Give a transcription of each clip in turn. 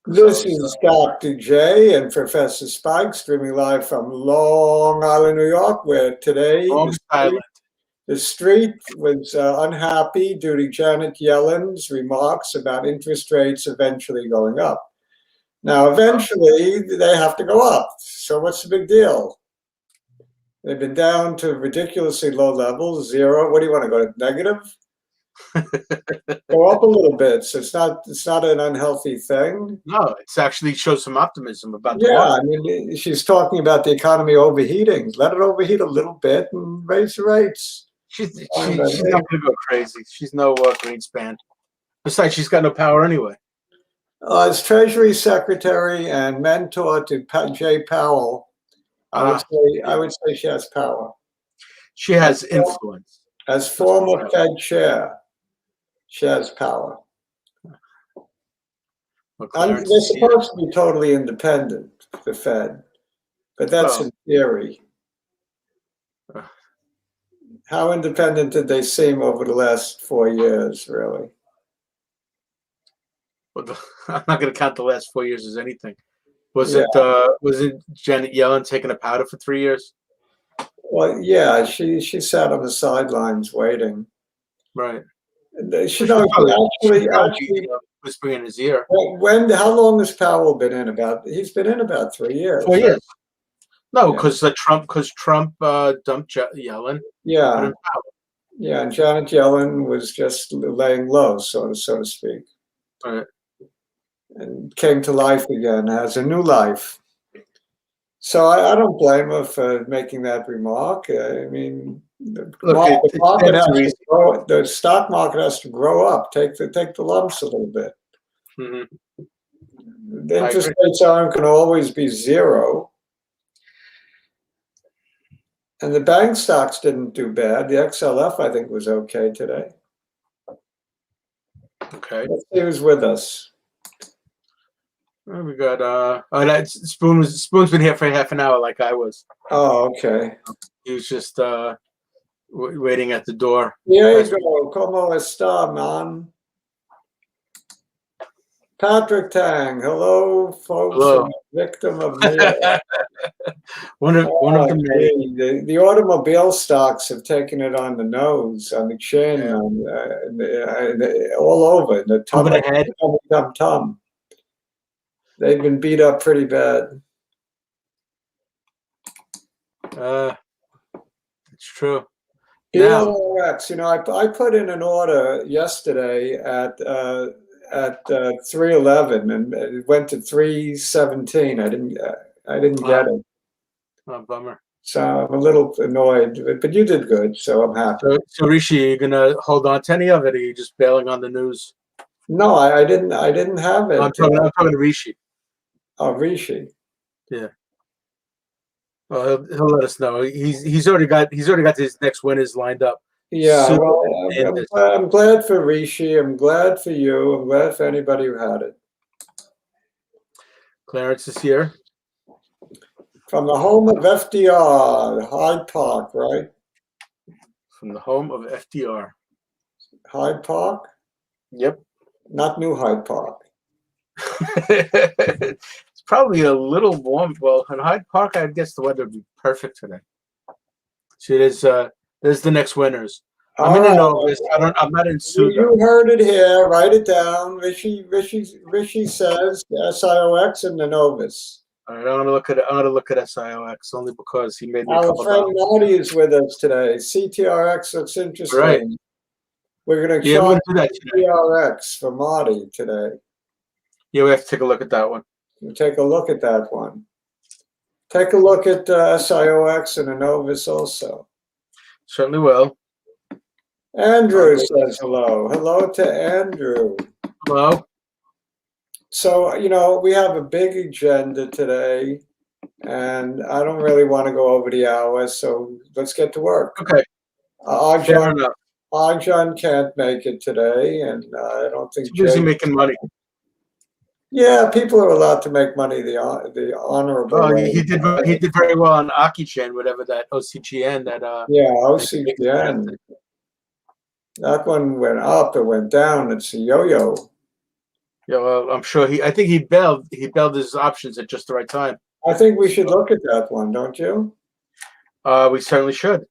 This is Dr. J and Professor Spike streaming live from Long Island, New York, where today the street was unhappy due to Janet Yellen's remarks about interest rates eventually going up. Now, eventually, they have to go up. So what's the big deal? They've been down to ridiculously low levels, zero. What do you want to go to negative? Go up a little bit. So it's not an unhealthy thing. No, it's actually shows some optimism about the market. I mean, she's talking about the economy overheating. Let it overheat a little bit and raise the rates. She's not going to go crazy. She's no Greenspan. Besides, she's got no power anyway. As Treasury Secretary and mentor to Jay Powell, I would say she has power. She has influence. As former Fed chair, she has power. They're supposed to be totally independent, the Fed, but that's in theory. How independent did they seem over the last 4 years, really? Well, I'm not going to count the last 4 years as anything. Was it Janet Yellen taking a powder for 3 years? Well, yeah, she sat on the sidelines waiting. Right. She actually whispering in his ear. How long has Powell been in? He's been in about 3 years. 4 years. No, because Trump dumped Yellen. Yeah. Yeah, and Janet Yellen was just laying low, so to speak. Right. And came to life again, has a new life. So I don't blame her for making that remark. I mean, the stock market has to grow up, take the lumps a little bit. Mm-hmm. The interest rates aren't going to always be zero. And the bank stocks didn't do bad. The XLF, I think, was okay today. Okay. Let's see who's with us. We got Spoon's been here for half an hour, like I was. Oh, okay. He was just waiting at the door. There you go. Como está, man? Patrick Tang. Hello, folks. Hello. Victim of me. one of them. The automobile stocks have taken it on the nose, on the chin, all over. The tum. They've been beat up pretty bad. It's true. BCRX, I put in an order yesterday at 311 and it went to 317. I didn't get it. Oh, bummer. So I'm a little annoyed, but you did good, so I'm happy. So Rishi, are you gonna hold on to any of it, or are you just bailing on the news? No, I didn't have it. I'm talking to Rishi. Oh, Rishi. Yeah. Well, he'll let us know. He's already got his next winners lined up. Yeah, I'm glad for Rishi. I'm glad for you. I'm glad for anybody who had it. Clarence is here. From the home of FDR, Hyde Park, right? From the home of FDR. Hyde Park? Yep. Not New Hyde Park. It's probably a little warm. Well, in Hyde Park, I guess the weather would be perfect today. See, there's the next winners. I'm in Novus. I'm not in Suda. You heard it here. Write it down. Rishi says SIOX and the Novus. All right, I'm gonna look at SIOX only because he made me Our friend Marty is with us today. CTRX looks interesting. Right. We're going to try CTRX for Marty today. Yeah, we have to take a look at that one. We'll take a look at that one. Take a look at SIOX and the Novus also. Certainly will. Andrew says hello. Hello to Andrew. Hello. So, we have a big agenda today, and I don't really want to go over the hour, so let's get to work. Okay. Arjun can't make it today, and I don't think he's busy making money. Yeah, people are allowed to make money the honorable way. He did very well on Akichen, whatever that OCGN that That one went up, it went down. It's a yo-yo. Yeah, well, I'm sure I think he bailed his options at just the right time. I think we should look at that one, don't you? We certainly should.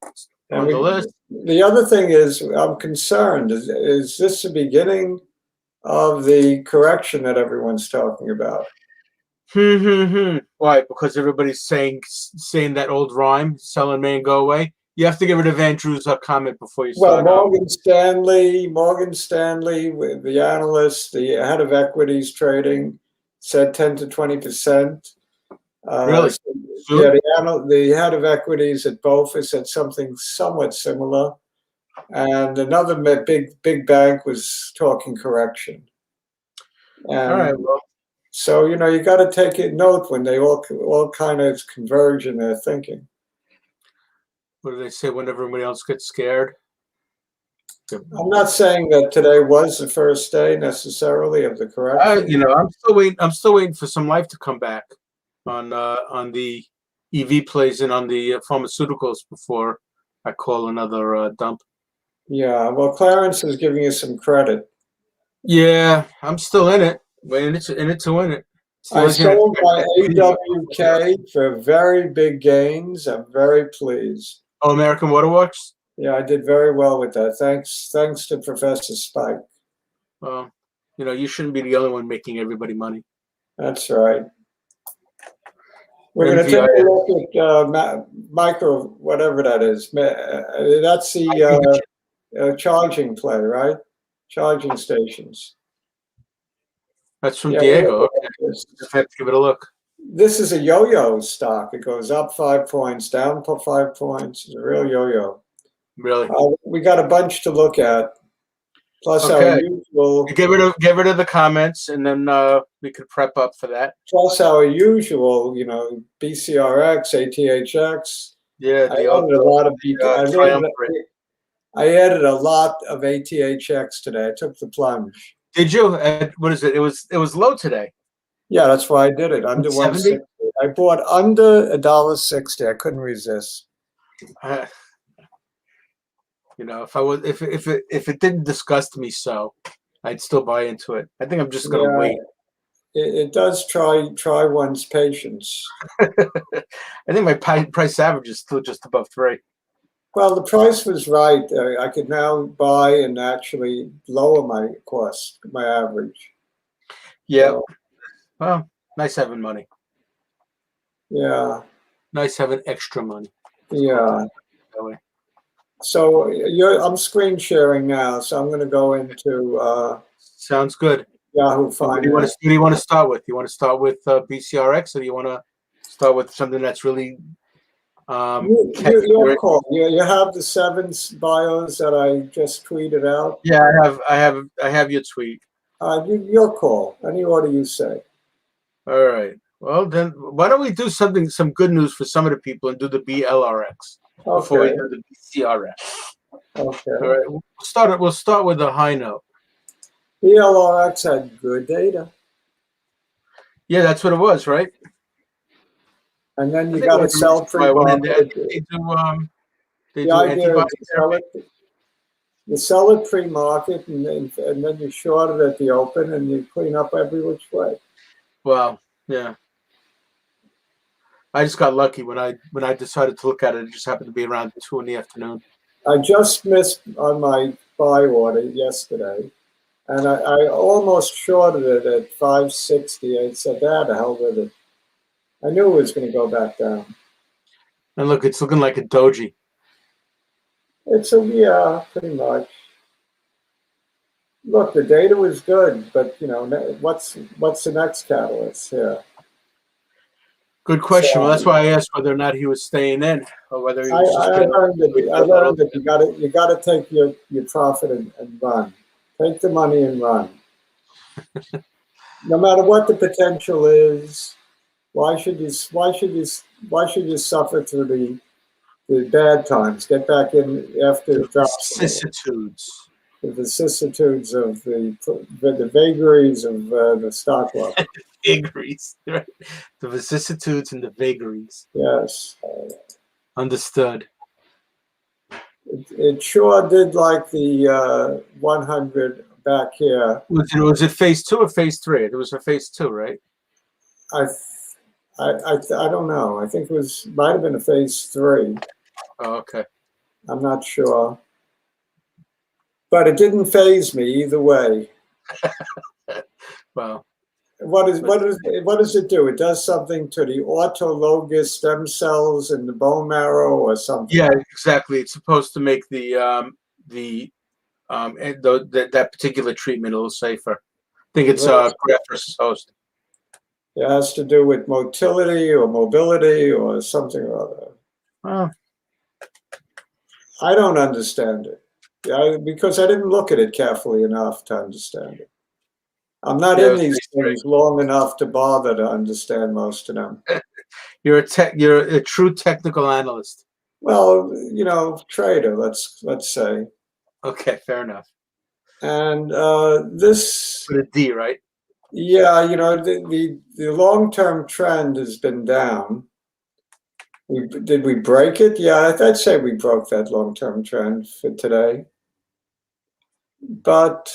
And On the list. The other thing is, I'm concerned. Is this the beginning of the correction that everyone's talking about? Why? Because everybody's saying that old rhyme, "Sell and man, go away." You have to get rid of Andrew's comment before you start. Well, Morgan Stanley, the analyst, the head of equities trading, said 10 to 20%. Really? Yeah, the head of equities at BOFA said something somewhat similar, and another big bank was talking correction. And all right. Well, so you got to take a note when they all kind of converge in their thinking. What do they say when everybody else gets scared? I'm not saying that today was the first day necessarily of the correction. I'm still waiting for some life to come back on the EV plays and on the pharmaceuticals before I call another dump. Yeah, well, Clarence is giving you some credit. Yeah, I'm still in it. In it to win it. I sold my AWK for very big gains. I'm very pleased. Oh, American Water Works? Yeah, I did very well with that. Thanks to Professor Spike. Well, you shouldn't be the only one making everybody money. That's right. We're going to take a look at micro, whatever that is. That's the charging play, right? Charging stations. That's from Diego. Okay. Just have to give it a look. This is a yo-yo stock. It goes up 5 points, down 5 points. It's a real yo-yo. Really? We got a bunch to look at. Plus our usual. Get rid of the comments, and then we could prep up for that. Plus our usual, BCRX, ATHX. Yeah, I added a lot of I added a lot of ATHX today. I took the plunge. Did you? What is it? It was low today. Yeah, that's why I did it. Under 160. I bought under $1.60. I couldn't resist. If it didn't disgust me so, I'd still buy into it. I think I'm just gonna wait. It does try one's patience. I think my price average is still just above 3. Well, the price was right. I could now buy and actually lower my cost, my average. Yeah. So, well, nice having money. Yeah. Nice having extra money. Yeah. So I'm screen sharing now, so I'm going to go into. Sounds good. Yahoo Finance. Who do you want to start with? You want to start with BCRX, or do you want to start with something that's really? Your call. You have the 7 bios that I just tweeted out. Yeah, I have your tweet. Your call. Any order you say. All right. Well, then why don't we do some good news for some of the people and do the BLRX before we do the BCRX? Okay. All right. We'll start with a high note. BLRX had good data. Yeah, that's what it was, right? And then you got to sell pre-market. They do antibody therapy. You sell it pre-market, and then you short it at the open, and you clean up every which way. Well, yeah. I just got lucky when I decided to look at it. It just happened to be around 2 in the afternoon. I just missed on my buy order yesterday, and I almost shorted it at 560. I said, "The hell with it." I knew it was going to go back down. And look, it's looking like a doji. Yeah, pretty much. Look, the data was good, but what's the next catalyst here? Good question. So, well, that's why I asked whether or not he was staying in, or whether he was I learned that you got to take your profit and run. Take the money and run. No matter what the potential is. Why should you suffer through the bad times? Get back in after it drops. The vicissitudes of the vagaries of the stock market. Vagaries, right? The vicissitudes and the vagaries. Yes. Understood. It sure did like the 100 back here. Was it phase 2 or phase 3? It was a phase 2, right? I don't know. I think it might have been a phase 3. Oh, okay. I'm not sure. But it didn't phase me either way. Wow. What does it do? It does something to the autologous stem cells in the bone marrow or something. Yeah, exactly. It's supposed to make that particular treatment a little safer. I think it's graft versus host. It has to do with motility or mobility or something or other. Oh. I don't understand it. Because I didn't look at it carefully enough to understand it. I'm not in these things long enough to bother to understand most of them. You're a true technical analyst. Well, trader, let's say. Okay, fair enough. And this with a D, right? Yeah, the long-term trend has been down. Did we break it? Yeah, I'd say we broke that long-term trend for today. But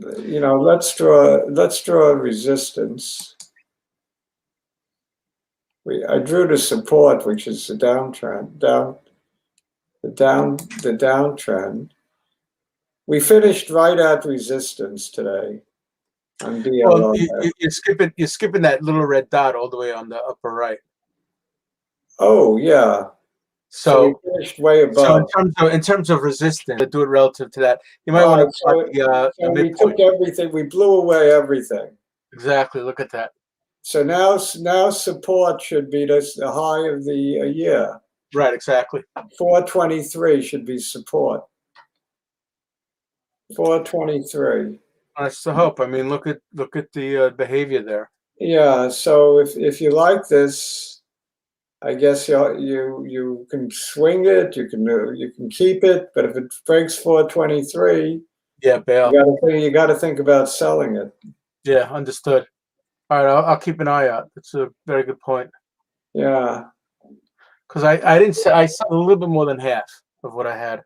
let's draw a resistance. I drew the support, which is the downtrend, the downtrend. We finished right at resistance today on BLO. Well, you're skipping that little red dot all the way on the upper right. Oh yeah. So we finished way above. So in terms of resistance, to do it relative to that, you might want to plot the midpoint. We took everything. We blew away everything. Exactly. Look at that. So now support should be the high of the year. Right. Exactly. 423 should be support. 423. That's the hope. I mean, look at the behavior there. Yeah. So if you like this, I guess you can swing it. You can keep it. But if it breaks 423, yeah, bail. You got to think about selling it. Yeah, understood. All right, I'll keep an eye out. That's a very good point. Yeah. Because I sold a little bit more than half of what I had.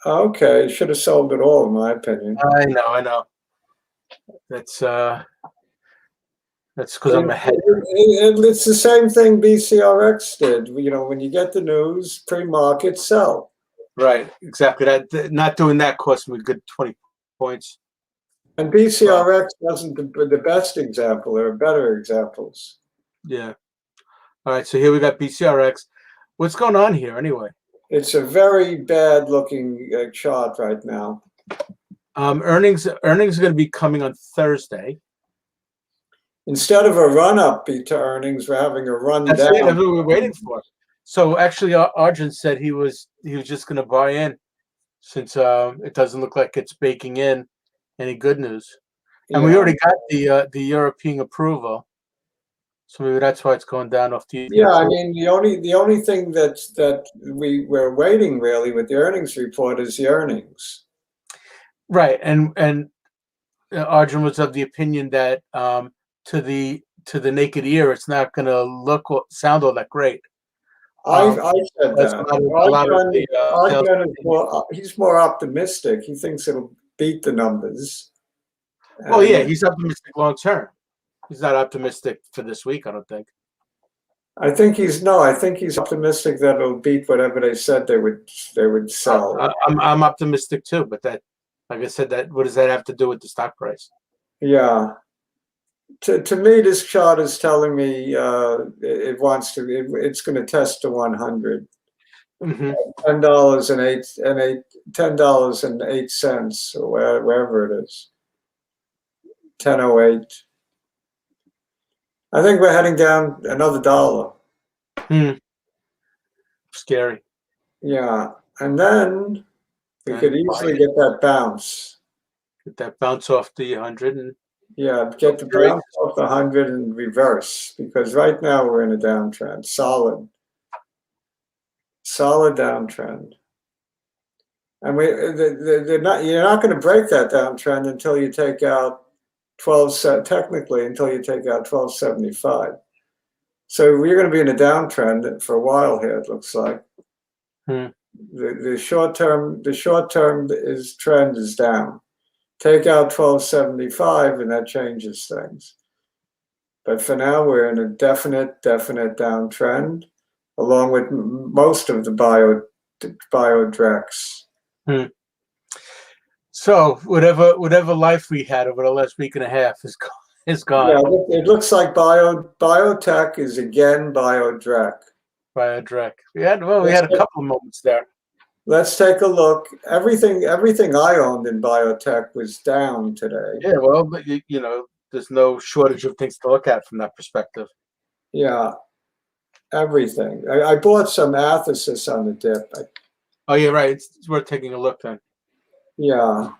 Okay, should have sold it all, in my opinion. I know. That's because I'm ahead. It's the same thing BCRX did. When you get the news, pre-market, sell. Right, exactly. That not doing that cost me a good 20 points. And BCRX wasn't the best example. There are better examples. Yeah. All right, so here we got BCRX. What's going on here anyway? It's a very bad looking chart right now. Earnings are going to be coming on Thursday. Instead of a run-up to earnings, we're having a run down. That's what we're waiting for. So actually, Arjun said he was just going to buy in, since it doesn't look like it's baking in any good news, and we already got the European approval, so maybe that's why it's going down off the. Yeah, I mean the only thing that we're waiting really with the earnings report is the earnings. Right, and Arjun was of the opinion that to the naked ear, it's not going to sound all that great. I said that. He's more optimistic. He thinks it'll beat the numbers. Well, yeah, he's optimistic long term. He's not optimistic for this week, I don't think. I think he's optimistic that it'll beat whatever they said they would sell. I'm optimistic too, but that, like I said, what does that have to do with the stock price? Yeah. To me, this chart is telling me it's going to test to 100. Mm-hmm. $10.08 or wherever it is. 10.08. I think we're heading down another dollar. Scary. Yeah, and then we could easily get that bounce. Get that bounce off the 100 and. Yeah, get the bounce off the 100 and reverse, because right now we're in a downtrend, solid downtrend, and you're not going to break that downtrend until you take out 1275. So we're going to be in a downtrend for a while here. It looks like The short term trend is down. Take out 1275 and that changes things. But for now, we're in a definite downtrend, along with most of the biodrex. So whatever life we had over the last week and a half is gone. Yeah, it looks like biotech is again biodrec. Biodrec. We had a couple of moments there. Let's take a look. Everything I owned in biotech was down today. Yeah, well, but you know, there's no shortage of things to look at from that perspective. Yeah, everything. I bought some ATHX on the dip. Oh, yeah, right. It's worth taking a look then. Yeah.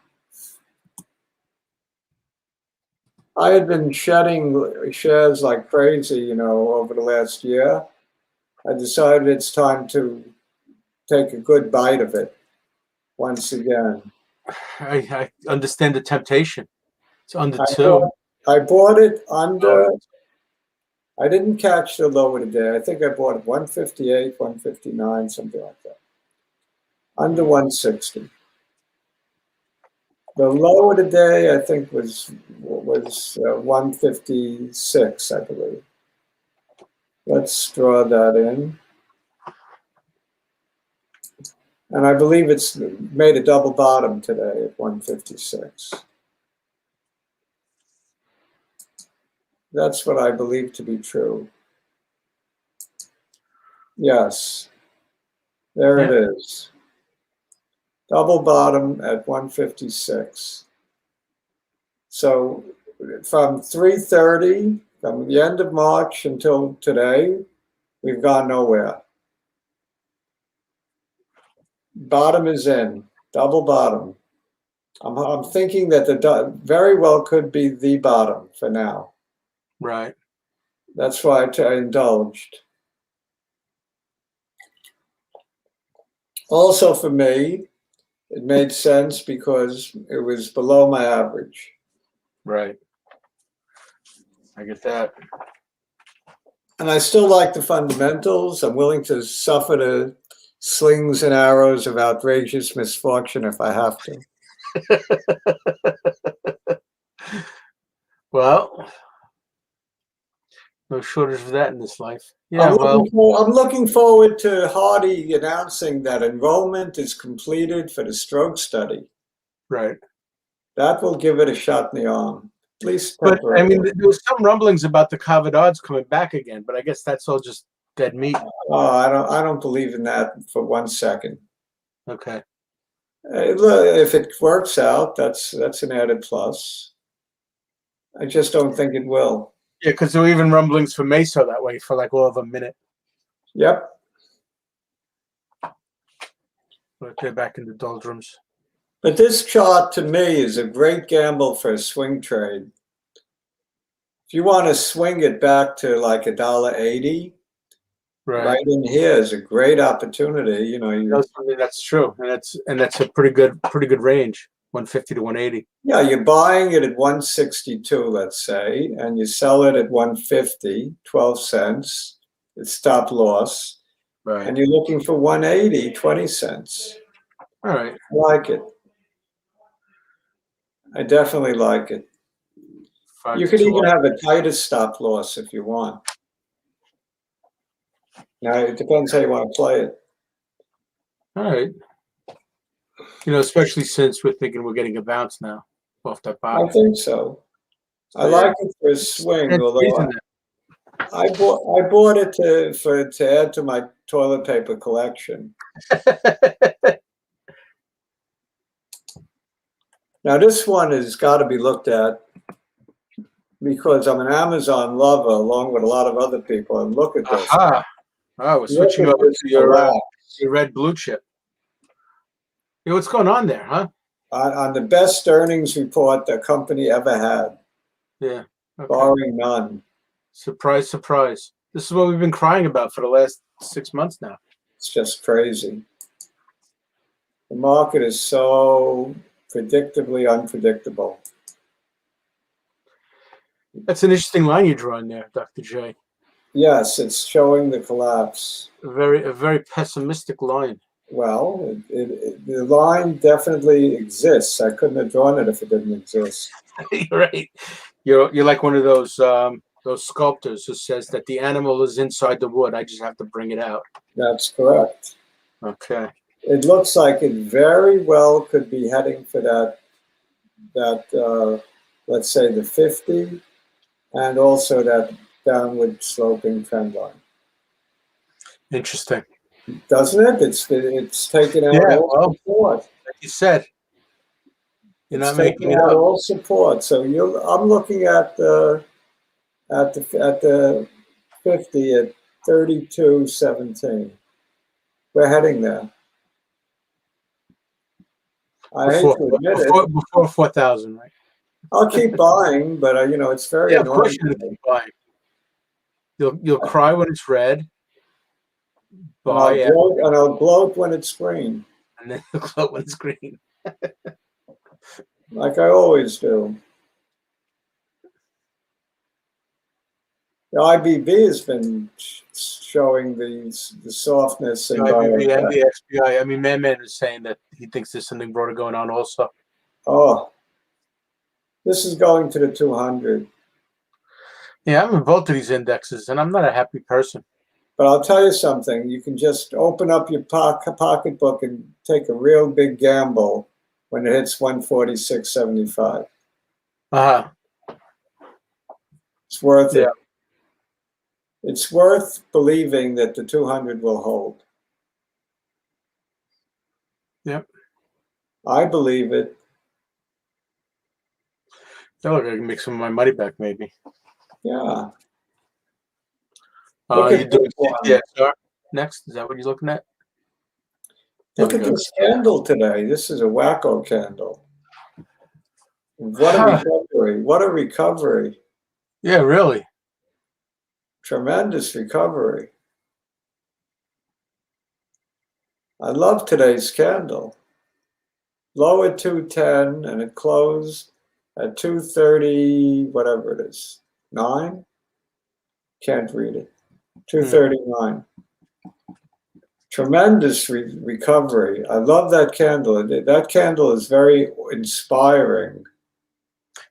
I had been shedding shares like crazy, you know, over the last year. I decided it's time to take a good bite of it once again. I understand the temptation. It's under 2. I bought it under, I didn't catch the low of the day. I think I bought it 158, 159, something like that. Under 160. The low of the day, I think, was 156, I believe. Let's draw that in. And I believe it's made a double bottom today at 156. That's what I believe to be true. Yes, there it is. Double bottom at 156. So from 3:30, from the end of March until today, we've gone nowhere. Bottom is in, double bottom. I'm thinking that the very well could be the bottom for now. Right. That's why I indulged. Also for me, it made sense because it was below my average. Right. I get that. And I still like the fundamentals. I'm willing to suffer the slings and arrows of outrageous misfortune if I have to. Well, no shortage of that in this life. Yeah, I'm looking forward to Hardy announcing that enrollment is completed for the stroke study. Right. That will give it a shot in the arm, at least. But I mean, there was some rumblings about the COVID odds coming back again, but I guess that's all just dead meat. Oh, I don't believe in that for 1 second. Okay. If it works out, that's an added plus. I just don't think it will. Yeah, because there were even rumblings for Mesa that way for like all of a minute. Yep. But they're back in the doldrums. But this chart to me is a great gamble for a swing trade. If you want to swing it back to like $1.80, right in here is a great opportunity. You know, that's true, and that's a pretty good range, 150 to 180. Yeah, you're buying it at 162, let's say, and you sell it at 150, 12 cents. It's stop loss. Right. And you're looking for 180, 20 cents. All right. I like it. I definitely like it. You could even have a tighter stop loss if you want. Now, it depends how you want to play it. All right. You know, especially since we're thinking we're getting a bounce now off that bottom. I think so. I like it for a swing, although I bought it to add to my toilet paper collection. Now, this one has got to be looked at because I'm an Amazon lover along with a lot of other people. And look at this. Aha. Oh, we're switching over to your red blue chip. Yeah, what's going on there, huh? On the best earnings report the company ever had. Yeah. Okay. Barring none. Surprise, surprise. This is what we've been crying about for the last 6 months now. It's just crazy. The market is so predictably unpredictable. That's an interesting line you're drawing there, Dr. J. Yes, it's showing the collapse. A very pessimistic line. Well, the line definitely exists. I couldn't have drawn it if it didn't exist. You're right. You're like one of those sculptors who says that the animal is inside the wood. I just have to bring it out. That's correct. Okay. It looks like it very well could be heading for that let's say the 50, and also that downward sloping trend line. Interesting. Doesn't it? It's taken out all support. Like you said, you're not making it out up. all support. So I'm looking at the 50 at 32.17. We're heading there. I hate to admit it. Before 4,000, right? I'll keep buying, but it's very annoying. Of course you're gonna keep buying. You'll cry when it's red. And I'll gloat when it's green. And then you'll gloat when it's green. Like I always do. The IBB has been showing the softness. And IBB and the XBI. I mean, Man is saying that he thinks there's something broader going on also. Oh, this is going to the 200. Yeah, I'm in both of these indexes, and I'm not a happy person. But I'll tell you something. You can just open up your pocketbook and take a real big gamble when it hits 146.75. Uh-huh. It's worth it. It's worth believing that the 200 will hold. Yep. I believe it. I look, I can make some of my money back, maybe. Yeah. You doing CTXl next? Is that what you're looking at? Look at this candle today. This is a wacko candle. What a recovery. What a recovery. Yeah, really. Tremendous recovery. I love today's candle. Low at 210 and it closed at 230, whatever it is. 9? Can't read it. 239. Tremendous recovery. I love that candle. That candle is very inspiring.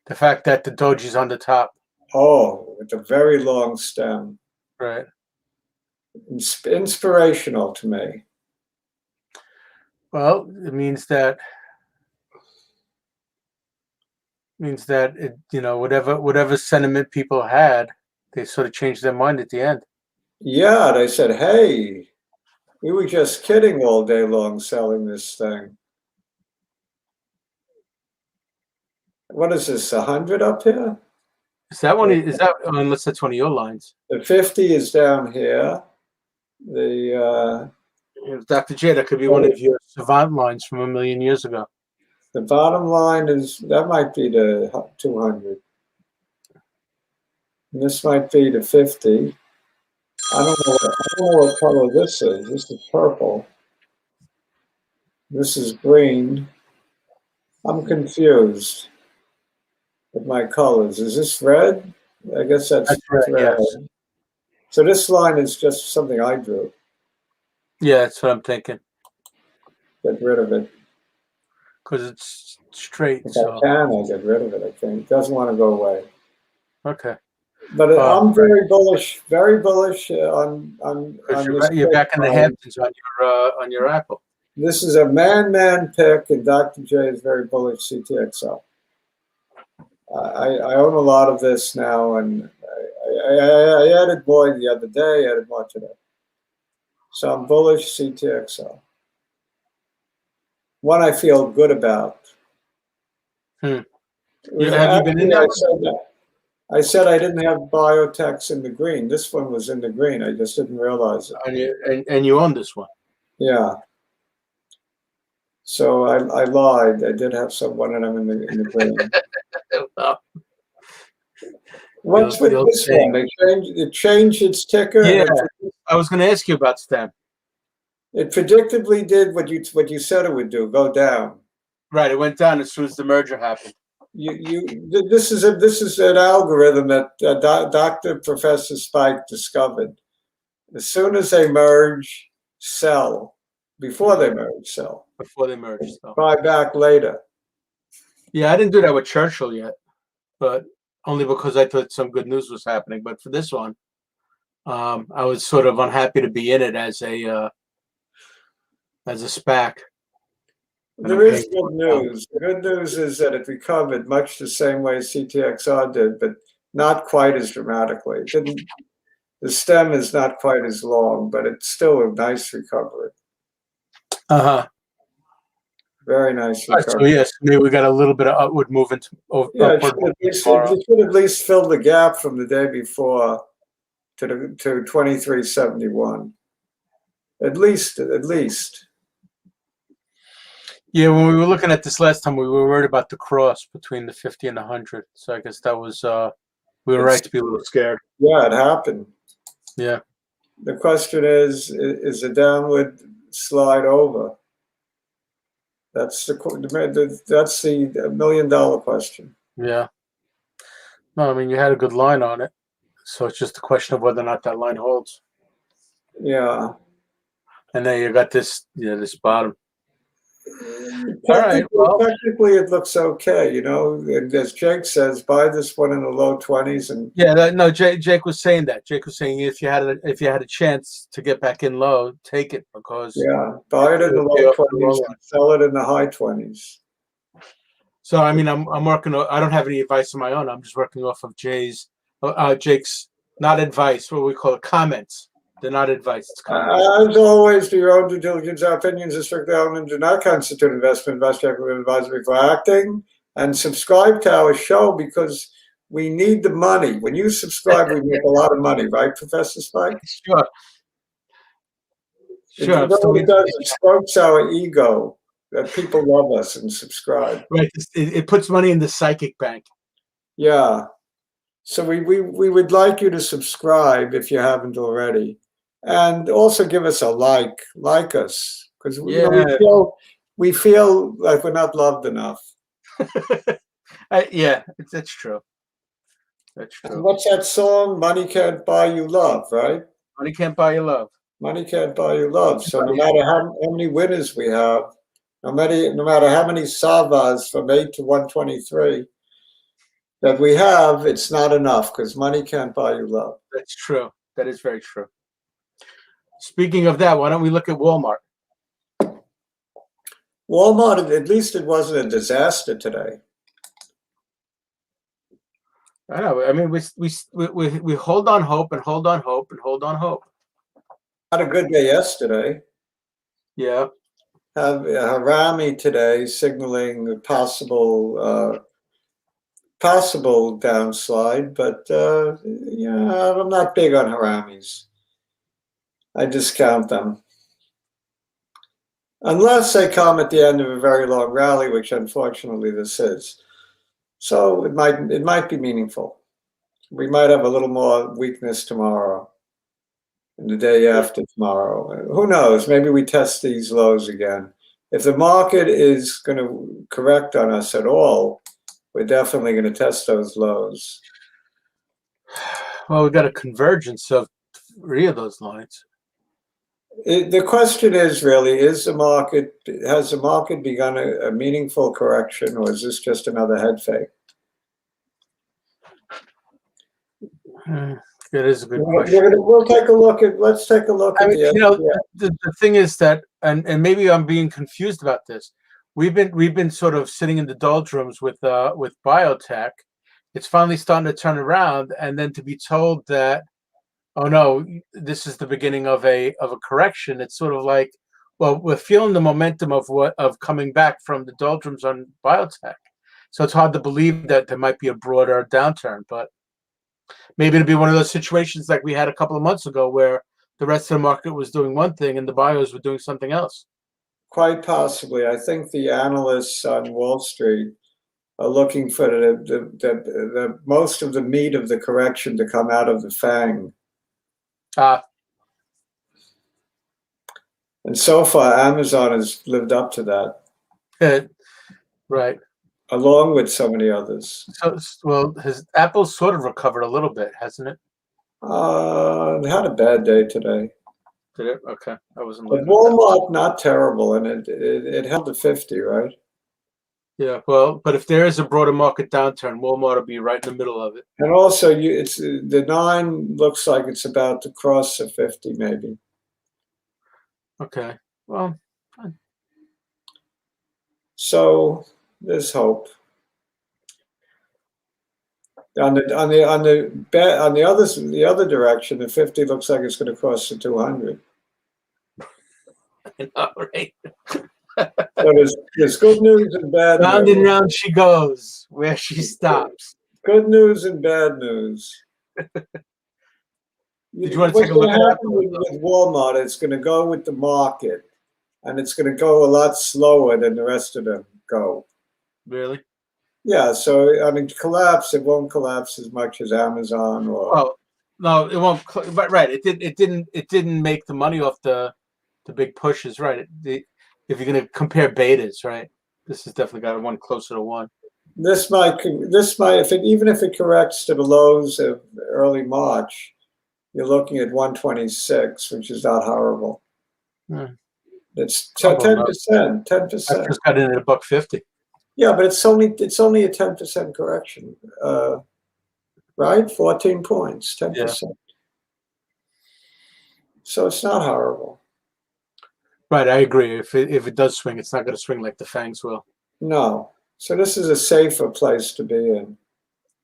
The fact that the doji's on the top. Oh, with a very long stem. Right. Inspirational to me. Well, it means that it, whatever sentiment people had, they sort of changed their mind at the end. Yeah, they said, hey, we were just kidding all day long selling this thing. What is this, 100 up here? Is that one? Is that, unless that's one of your lines? The 50 is down here. The Dr. J, that could be one of your savant lines from a million years ago. The bottom line is, that might be the 200. And this might be the 50. I don't know what color this is. This is purple. This is green. I'm confused with my colors. Is this red? I guess that's red. Yes. So this line is just something I drew. Yeah, that's what I'm thinking. Get rid of it. Because it's straight. If I can, I'll get rid of it, I think. It doesn't want to go away. Okay. But I'm very bullish on this. You're back in the Hamptons on your Apple. This is a man pick, and Dr. J is very bullish CTXl. I own a lot of this now, and I added more the other day, added more today. So I'm bullish CTXl. One I feel good about. Have you been in there? I said I didn't have Biotech in the green. This one was in the green. I just didn't realize it. And you own this one? Yeah. So I lied. I did have one of them in the green. What's with this one? It changed its ticker. Yeah, I was going to ask you about STEM. It predictably did what you said it would do. Go down. Right. It went down as soon as the merger happened. This is an algorithm that Professor Spike discovered. As soon as they merge, sell. before they merged. So before they merged. So. buy back later. Yeah, I didn't do that with Churchill yet, but only because I thought some good news was happening. But for this one, I was sort of unhappy to be in it as a SPAC. There is good news. The good news is that it recovered much the same way CTXl did, but not quite as dramatically. It didn't. The stem is not quite as long, but it's still a nice recovery. Very nice recovery. So yes, maybe we got a little bit of upward movement. Yeah, it should at least fill the gap from the day before to 2371. At least. Yeah, when we were looking at this last time, we were worried about the cross between the 50 and the 100. So I guess that was we were right to be a little scared. Yeah, it happened. Yeah. The question is a downward slide over? That's the $1 million question. Yeah. No, I mean, you had a good line on it, so it's just a question of whether or not that line holds. Yeah. And then you got this, this bottom. All right. Well, technically, it looks okay. As Jake says, buy this one in the low 20s. And no, Jake was saying that. Jake was saying if you had a chance to get back in low, take it because buy it in the low 20s and sell it in the high 20s. So I mean, I'm working. I don't have any advice of my own. I'm just working off of Jake's not advice. What we call it, comments. They're not advice. It's as always, do your own due diligence. Our opinions are strictly owned and do not constitute investment advisory for acting. And subscribe to our show because we need the money. When you subscribe, we make a lot of money, right, Professor Spike? Sure. Sure. It strokes our ego that people love us and subscribe. Right. It puts money in the psychic bank. Yeah. So we would like you to subscribe if you haven't already. And also give us a like us, because we feel like we're not loved enough. That's true. That's true. And what's that song? Money can't buy you love, right? Money can't buy you love. Money can't buy you love. So no matter how many winners we have, no matter how many Savas from 8 to 123 that we have, it's not enough because money can't buy you love. That's true. That is very true. Speaking of that, why don't we look at Walmart? Walmart, at least it wasn't a disaster today. I know. I mean, we hold on hope and hold on hope and hold on hope. Had a good day yesterday. Yeah. Have Harami today signaling a possible downslide, but I'm not big on Haramis. I discount them. Unless they come at the end of a very long rally, which unfortunately this is. So it might be meaningful. We might have a little more weakness tomorrow and the day after tomorrow. Who knows? Maybe we test these lows again. If the market is going to correct on us at all, we're definitely going to test those lows. Well, we've got a convergence of 3 of those lines. The question is really, has the market begun a meaningful correction, or is this just another head fake? It is a good question. Let's take a look at the thing is that, and maybe I'm being confused about this. We've been sort of sitting in the doldrums with Biotech. It's finally starting to turn around, and then to be told that, oh no, this is the beginning of a correction. It's sort of like, well, we're feeling the momentum of coming back from the doldrums on Biotech. So it's hard to believe that there might be a broader downturn, but maybe it'll be one of those situations like we had a couple of months ago where the rest of the market was doing one thing and the bios were doing something else. Quite possibly. I think the analysts on Wall Street are looking for the most of the meat of the correction to come out of the FANG. And so far, Amazon has lived up to that. Right. Along with so many others. So, well, Apple's sort of recovered a little bit, hasn't it? It had a bad day today. Did it? Okay, I wasn't But looking at that. Walmart, not terrible, and it held at 50, right? Yeah, well, but if there is a broader market downturn, Walmart will be right in the middle of it. And also, it's the 9 looks like it's about to cross the 50, maybe. Okay, well, so there's hope. On the other direction, the 50 looks like it's going to cross the 200. Right. So there's good news and bad news. Round and round she goes, where she stops. Good news and bad news. Did you want to take a look at that? With Walmart, it's going to go with the market, and it's going to go a lot slower than the rest of them go. Really? Yeah. So I mean, it won't collapse as much as Amazon or. Well, no, it won't. But right, it didn't make the money off the big pushes, right? If you're going to compare betas, right, this has definitely got one closer to 1. This might, even if it corrects to the lows of early March, you're looking at 126, which is not horrible. It's 10%. 10%. I just got in at $1.50. Yeah, but it's only a 10% correction, right? 14 points, 10%. Yeah. So it's not horrible. Right, I agree. If it does swing, it's not going to swing like the fangs will. No. So this is a safer place to be in.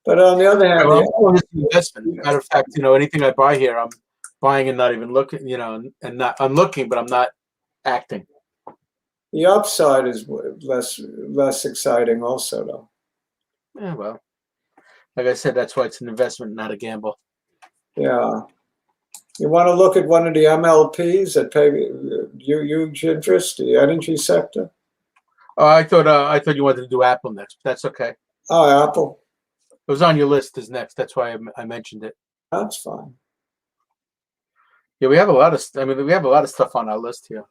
But on the other hand, well, investment. Matter of fact, anything I buy here, I'm buying and not even looking. I'm looking, but I'm not acting. The upside is less exciting, also, though. Yeah, well, like I said, that's why it's an investment, not a gamble. Yeah. You want to look at one of the MLPs that pay huge interest, the energy sector? Oh, I thought you wanted to do Apple next. That's okay. Oh, Apple. It was on your list as next. That's why I mentioned it. That's fine. Yeah, we have a lot of. We have a lot of stuff on our list here.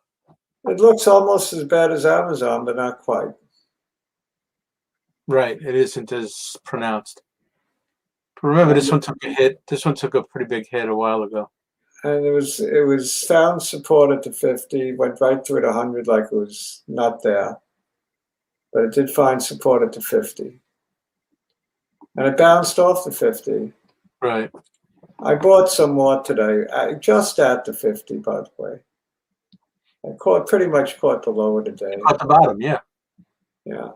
It looks almost as bad as Amazon, but not quite. Right, it isn't as pronounced. But remember, this one took a hit. This one took a pretty big hit a while ago. And it was found support at the 50, went right through the 100 like it was not there. But it did find support at the 50. And it bounced off the 50. Right. I bought some more today, just at the 50, by the way. I pretty much caught the low of the day. At the bottom, yeah. Yeah.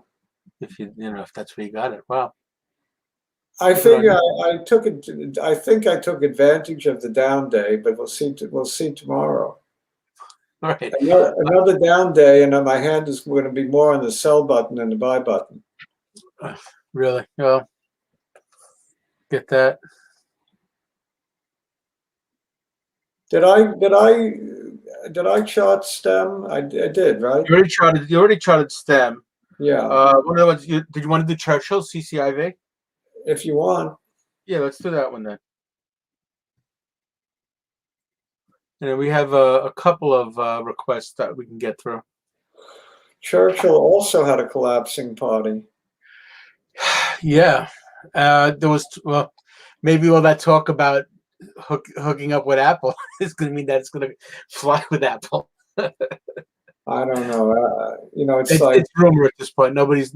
If if that's where you got it, wow. I figure I took it. I think I took advantage of the down day, but we'll see. We'll see tomorrow. All right. Another down day, and my hand is going to be more on the sell button than the buy button. Really? Well, get that. Did I chart stem? I did, right? You already charted stem. Yeah. One of the ones did you want to do Churchill CCIV? If you want. Yeah, let's do that one then. And we have a couple of requests that we can get through. Churchill also had a collapsing party. Yeah, there was maybe all that talk about hooking up with Apple is going to mean that it's going to fly with Apple. I don't know. It's rumor at this point. Nobody's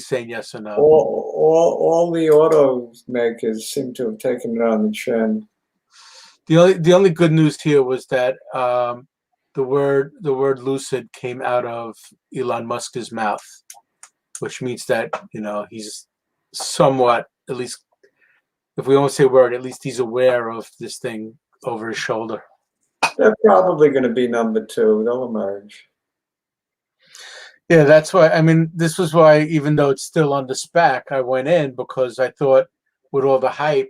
saying yes or no. All the automakers seem to have taken it on the chin. The only good news here was that the word lucid came out of Elon Musk's mouth, which means that he's somewhat, at least if we won't say word, at least he's aware of this thing over his shoulder. They're probably going to be number 2. They'll emerge. Yeah, that's why. I mean, this was why, even though it's still on the SPAC, I went in because I thought, with all the hype,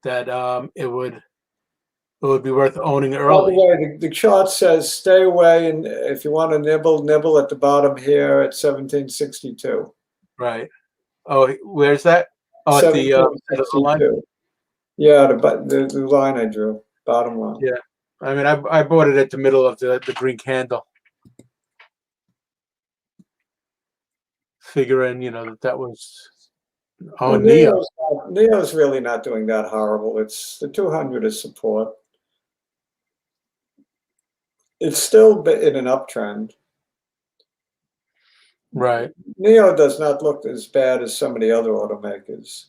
that it would be worth owning early. By the way, the chart says stay away, and if you want to nibble at the bottom here at 1762. Right. Oh, where's that? Oh, at the line. Yeah, the line I drew, bottom line. Yeah, I mean, I bought it at the middle of the green candle, figuring that was Neo's really not doing that horrible. It's the 200 is support. it's still in an uptrend. Right. NIO does not look as bad as some of the other automakers.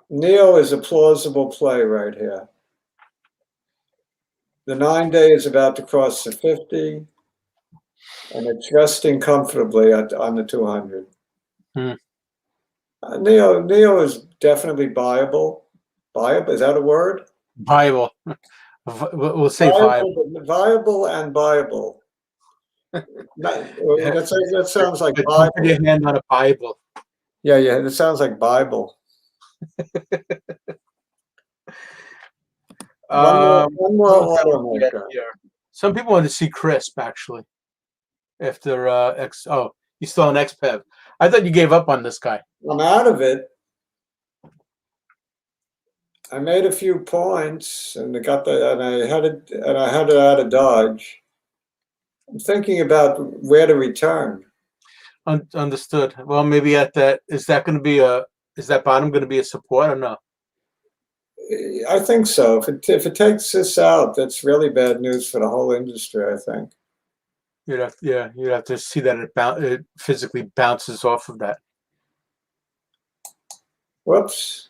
NIO is a plausible play right here. The 9-day is about to cross the 50, and it's resting comfortably on the 200. NIO is definitely buyable. Buyable, is that a word? Viable. We'll say viable. Viable and buyable. That sounds like Bible. Put your hand on a Bible. Yeah, that sounds like Bible. One more automaker. Some people want to see Crisp, actually. After oh, you still on XPEV. I thought you gave up on this guy. I'm out of it. I made a few points, and I had it out of Dodge. I'm thinking about where to return. Understood. Well, maybe at that, is that bottom going to be a support or no? I think so. If it takes this out, that's really bad news for the whole industry, I think. You'd have to see that it physically bounces off of that. Whoops.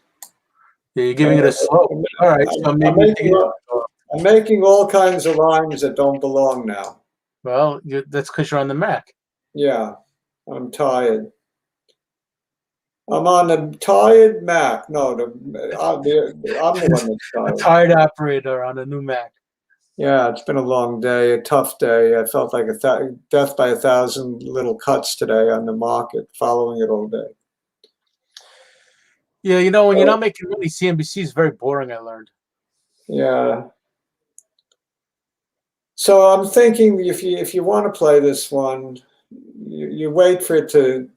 Yeah, you're giving it a slope. All right, so maybe I'm making all kinds of lines that don't belong now. Well, that's because you're on the Mac. Yeah, I'm tired. I'm on a tired Mac. No, I'm the one that's tired. A tired operator on a new Mac. Yeah, it's been a long day, a tough day. I felt like death by 1,000 little cuts today on the market, following it all day. Yeah, you know, when you're not making money, CNBC is very boring, I learned. Yeah. So I'm thinking if you want to play this one, you wait for it to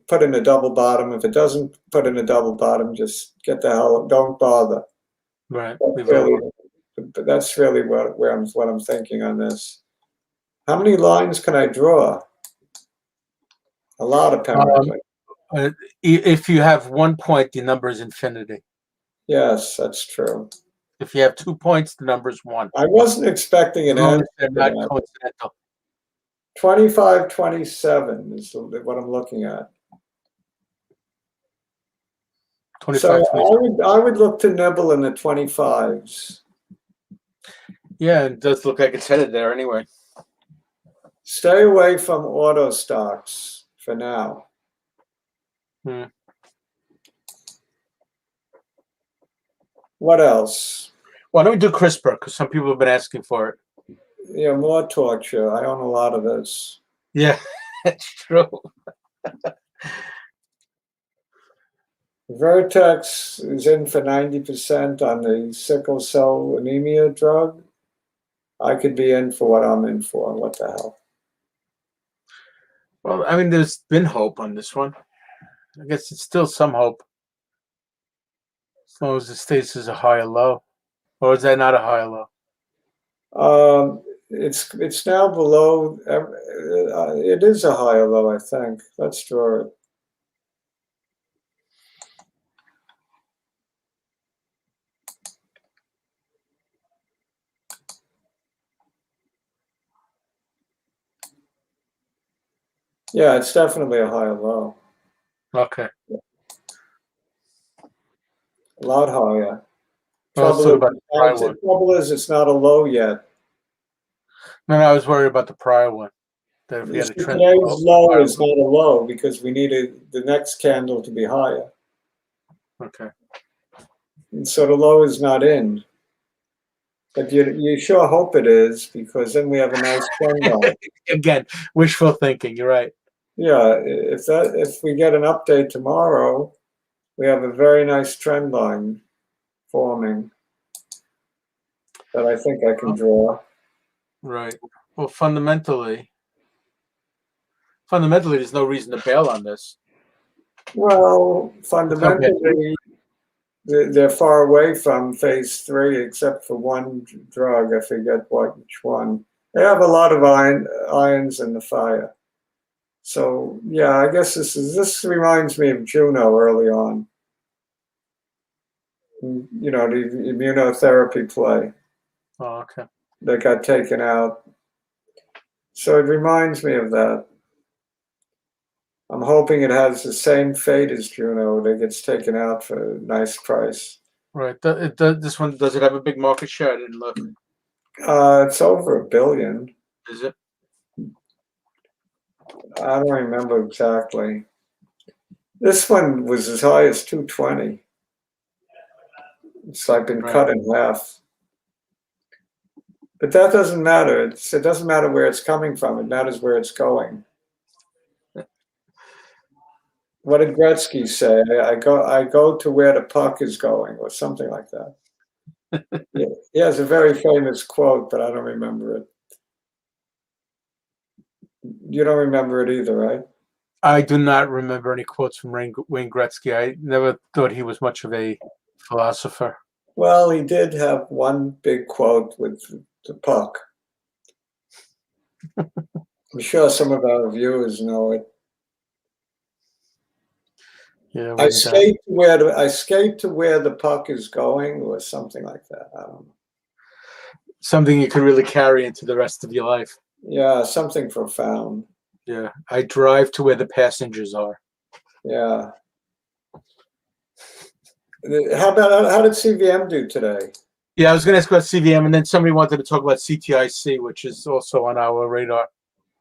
put in a double bottom. If it doesn't put in a double bottom, just get the hell, don't bother. Right. That's really what I'm thinking on this. How many lines can I draw? A lot, apparently. If you have 1 point, the number is infinity. Yes, that's true. If you have 2 points, the number is 1. I wasn't expecting an answer. They're not coincidental. 25.27 is what I'm looking at. 25. So I would look to nibble in the 25s. Yeah, it does look like it's headed there anyway. Stay away from auto stocks for now. What else? Why don't we do CRISPR? Because some people have been asking for it. Yeah, more torture. I own a lot of this. Yeah, that's true. Vertex is in for 90% on the sickle cell anemia drug. I could be in for what I'm in for. What the hell? Well, I mean, there's been hope on this one. I guess it's still some hope. As long as it stays as a high or low. Or is that not a high or low? It's now below. It is a high or low, I think. Let's draw it. Yeah, it's definitely a high or low. Okay. A lot higher. Trouble is it's not a low yet. No, I was worried about the prior one. That if we had a trend today's low is not a low because we needed the next candle to be higher. Okay. And so the low is not in. But you sure hope it is, because then we have a nice trend line. Again, wishful thinking. You're right. Yeah, if we get an update tomorrow, we have a very nice trend line forming that I think I can draw. Right. Well, fundamentally, there's no reason to bail on this. Well, fundamentally, they're far away from phase 3, except for one drug. I forget which one. They have a lot of irons in the fire. So yeah, I guess this reminds me of Juno early on. You know, the immunotherapy play. Oh, okay. That got taken out. So it reminds me of that. I'm hoping it has the same fate as Juno, that gets taken out for a nice price. Right. This one, does it have a big market share? I didn't look. It's over $1 billion. Is it? I don't remember exactly. This one was as high as 220. It's like been cut in half. But that doesn't matter. It doesn't matter where it's coming from. It matters where it's going. What did Gretzky say? I go to where the puck is going, or something like that. Yeah, he has a very famous quote, but I don't remember it. You don't remember it either, right? I do not remember any quotes from Wayne Gretzky. I never thought he was much of a philosopher. Well, he did have one big quote with the puck. I'm sure some of our viewers know it. Yeah, I skate to where the puck is going, or something like that. I don't know. Something you could really carry into the rest of your life. Yeah, something profound. Yeah, I drive to where the passengers are. Yeah. How did CVM do today? Yeah, I was going to ask about CVM, and then somebody wanted to talk about CTIC, which is also on our radar.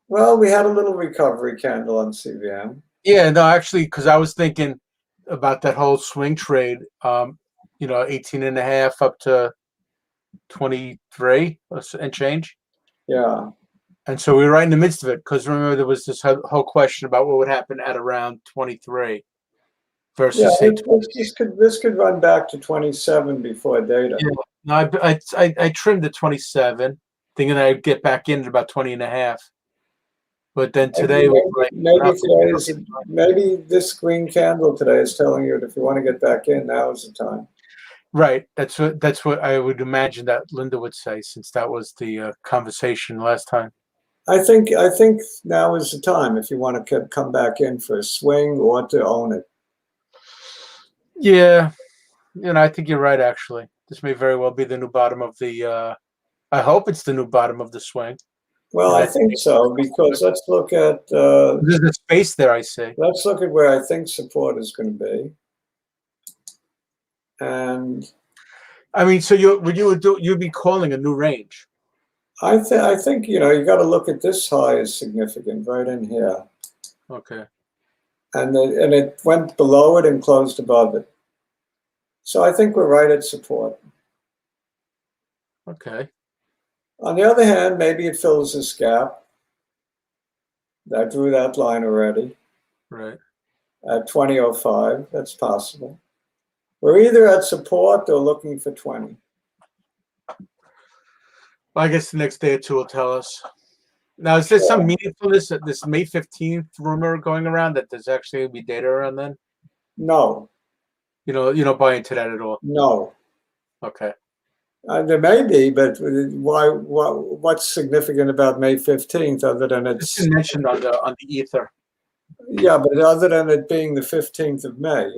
Well, we had a little recovery candle on CVM. Yeah, no, actually, because I was thinking about that whole swing trade, 18.5 up to 23 and change. Yeah. And so we were right in the midst of it, because remember, there was this whole question about what would happen at around 23 versus, yeah, this could run back to 27 before data. Yeah. No, I trimmed the 27, thinking I'd get back in at about 20.5. But then today maybe this green candle today is telling you that if you want to get back in, now is the time. Right. That's what I would imagine that Linda would say, since that was the conversation last time. I think now is the time if you want to come back in for a swing or to own it. Yeah, I think you're right. Actually, this may very well be the new bottom of the. I hope it's the new bottom of the swing. Well, I think so, because let's look at. There's a space there, I say. Let's look at where I think support is going to be. And I mean, so you'd be calling a new range. I think you got to look at this high as significant right in here. Okay. And it went below it and closed above it. So I think we're right at support. Okay. On the other hand, maybe it fills this gap. I drew that line already. Right. At 20.05, that's possible. We're either at support or looking for 20. Well, I guess the next day or two will tell us. Now, is there some meaningfulness at this May 15th rumor going around that there's actually going to be data around then? No. You don't buy into that at all? No. Okay. There may be, but what's significant about May 15th other than it's mentioned on the ether? Yeah, but other than it being the 15th of May,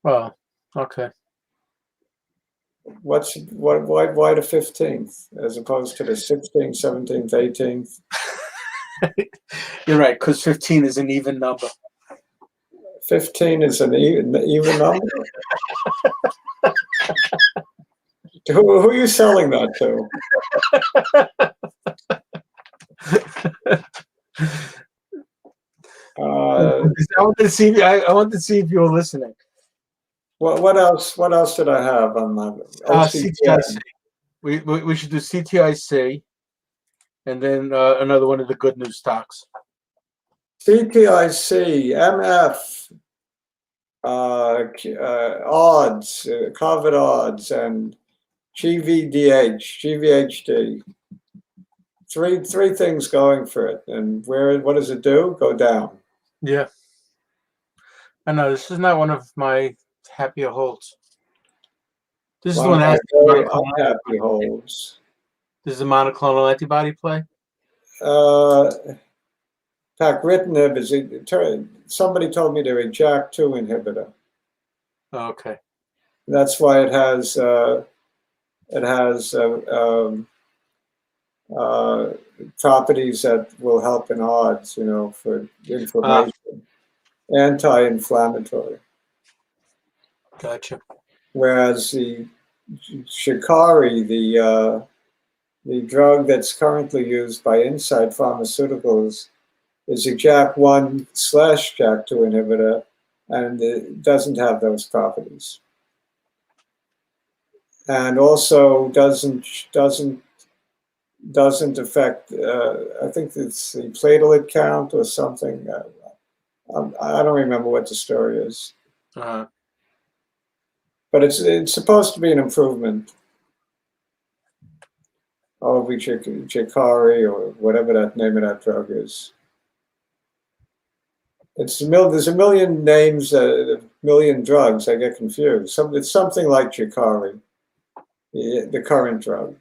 Well, okay. Why the 15th as opposed to the 16th, 17th, 18th? You're right, because 15 is an even number. 15 is an even number? Who are you selling that to? I wanted to see if you were listening. What else did I have on my CTIC? We should do CTIC, and then another one of the good news stocks. CTIC, MF, odds, COVID odds, and GVHD. Three things going for it, and what does it do? Go down. Yeah, I know this is not one of my happier holds. This is the one that has unhappy holds. This is a monoclonal antibody play. Pacritinib is somebody told me they're a JAK2 inhibitor. Oh, okay. That's why it has It has properties that will help in odds, for inflammation, anti-inflammatory. Gotcha. Whereas the Shikari, the drug that's currently used by Incyte Pharmaceuticals, is a JAK1/JAK2 inhibitor, and it doesn't have those properties. And also doesn't affect, I think it's the platelet count or something. I don't remember what the story is. But it's supposed to be an improvement over Jacari or whatever that name of that drug is. There's a million names, a million drugs. I get confused. It's something like Jacari, the current drug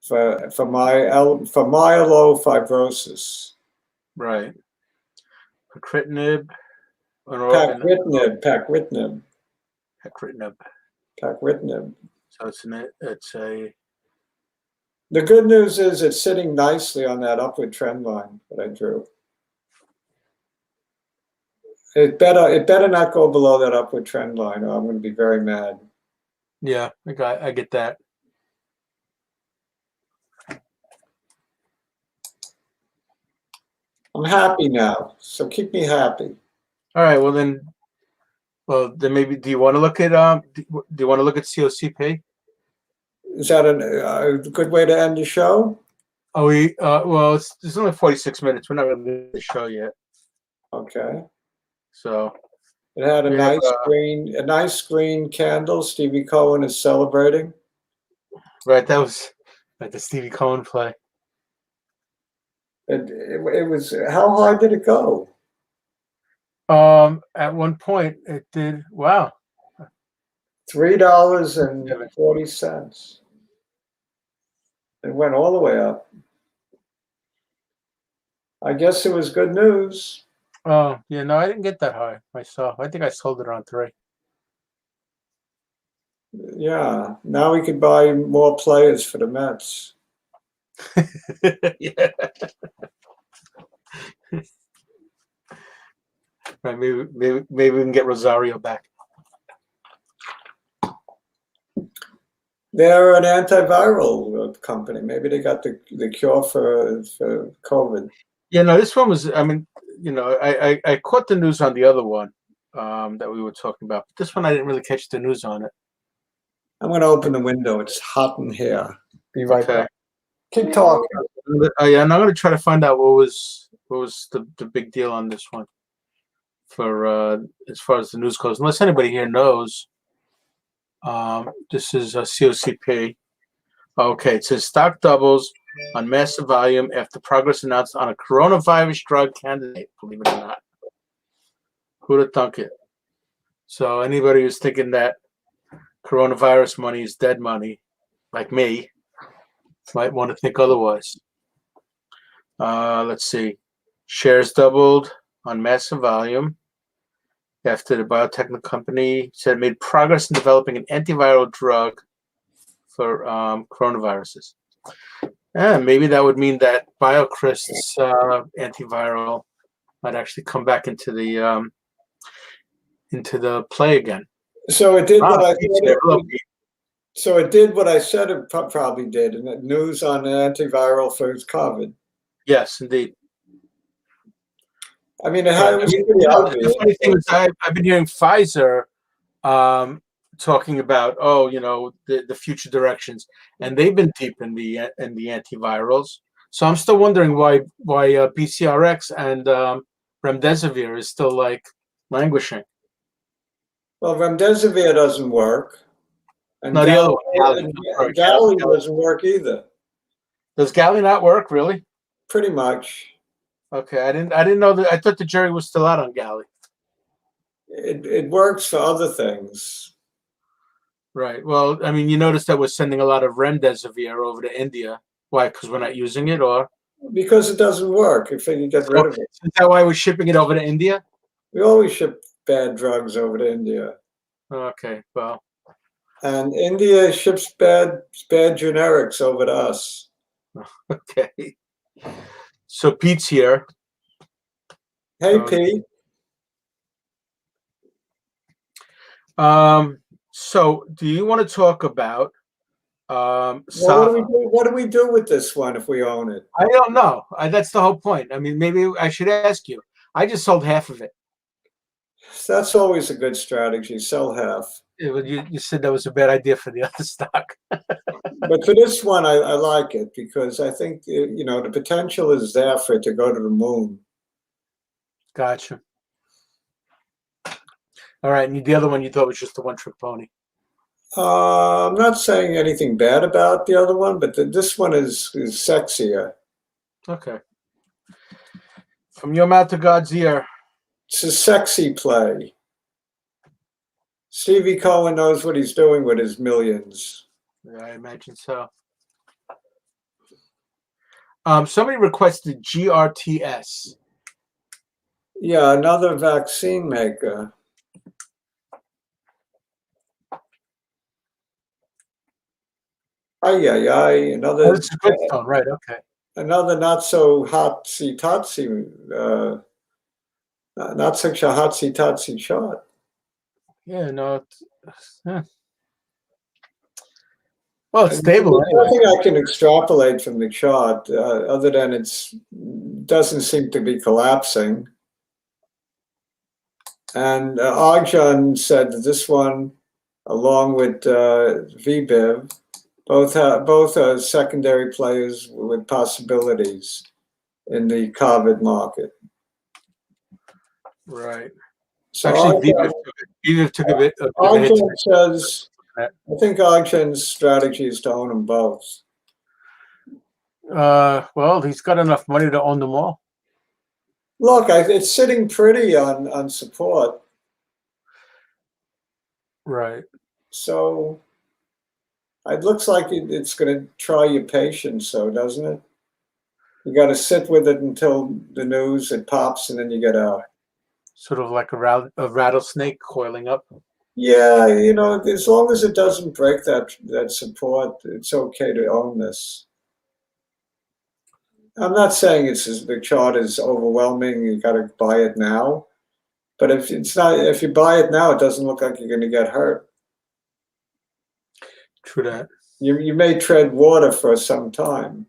for myelofibrosis. Right. Pacritinib. Pacritinib. So it's a. The good news is it's sitting nicely on that upward trend line that I drew. It better not go below that upward trend line, or I'm going to be very mad. Yeah, I get that. I'm happy now, so keep me happy. All right. Well then maybe. Do you want to look at Do you want to look at COCP? Is that a good way to end the show? Oh, well, it's only 46 minutes. We're not going to do the show yet. Okay. So it had a nice green candle. Stevie Cohen is celebrating. Right, that was like the Stevie Cohen play. It was. How high did it go? At one point, it did. Wow. $3.40. It went all the way up. I guess it was good news. Oh, yeah, no, I didn't get that high myself. I think I sold it around 3. Yeah, now we could buy more players for the Mets. Yeah. Right, maybe we can get Rosario back. They're an antiviral company. Maybe they got the cure for COVID. Yeah, no, this one was. I mean, I caught the news on the other one that we were talking about. But this one, I didn't really catch the news on it. I'm going to open the window. It's hot in here. Be right back. Keep talking. Yeah, and I'm going to try to find out what was the big deal on this one for as far as the news goes. Unless anybody here knows. This is a COCP. Okay, it says stock doubles on massive volume after progress announced on a coronavirus drug candidate. Believe it or not, who'd have thunk it? So anybody who's thinking that coronavirus money is dead money, like me, might want to think otherwise. Let's see. Shares doubled on massive volume after the biotech company said it made progress in developing an antiviral drug for coronaviruses. And maybe that would mean that BioCryst's antiviral might actually come back into the play again. So it did what I said. So it did what I said it probably did, and the news on the antiviral for COVID. Yes, indeed. I mean, it was pretty obvious. The funny thing is, I've been hearing Pfizer talking about the future directions, and they've been deep in the antivirals. So I'm still wondering why BCRX and remdesivir is still like languishing. Well, remdesivir doesn't work, and no, Gali doesn't work either. Does Gali not work, really? Pretty much. Okay, I didn't know that. I thought the jury was still out on Gali. It works for other things. Right. Well, I mean, you notice that we're sending a lot of remdesivir over to India. Why? Because we're not using it, or because it doesn't work? If you get rid of it. Is that why we're shipping it over to India? We always ship bad drugs over to India. Okay. Well, And India ships bad generics over to us. Okay. So Pete's here. Hey, Pete. So do you want to talk about Well, Sava? what do we do with this one if we own it? I don't know. That's the whole point. I mean, maybe I should ask you. I just sold half of it. That's always a good strategy. Sell half. You said that was a bad idea for the other stock. But for this one, I like it because I think, you know, the potential is there for it to go to the moon. Gotcha. All right. And the other one you thought was just a one-trick pony. I'm not saying anything bad about the other one, but this one is sexier. Okay. From your mouth to God's ear. It's a sexy play. Stevie Cohen knows what he's doing with his millions. Yeah, I imagine so. Somebody requested GRTS. Yeah, another vaccine maker. Another. Oh, it's a good stone, right? Okay. Another not so hotsy-totsy, not such a hotsy-totsy chart. Yeah, no. Well, it's stable. There's nothing I can extrapolate from the chart other than it doesn't seem to be collapsing. And Arjun said that this one, along with VBIV, both are secondary players with possibilities in the COVID market. Right. So actually, VBIV took a bit of a hit. Arjun says, I think Arjun's strategy is to own them both. Well, he's got enough money to own them all. Look, it's sitting pretty on support. Right. So it looks like it's going to try your patience, so doesn't it? You got to sit with it until the news, it pops, and then you get out. Sort of like a rattlesnake coiling up. Yeah, you know, as long as it doesn't break that support, it's okay to own this. I'm not saying the chart is overwhelming. You got to buy it now, but if you buy it now, it doesn't look like you're going to get hurt. True that. You may tread water for some time.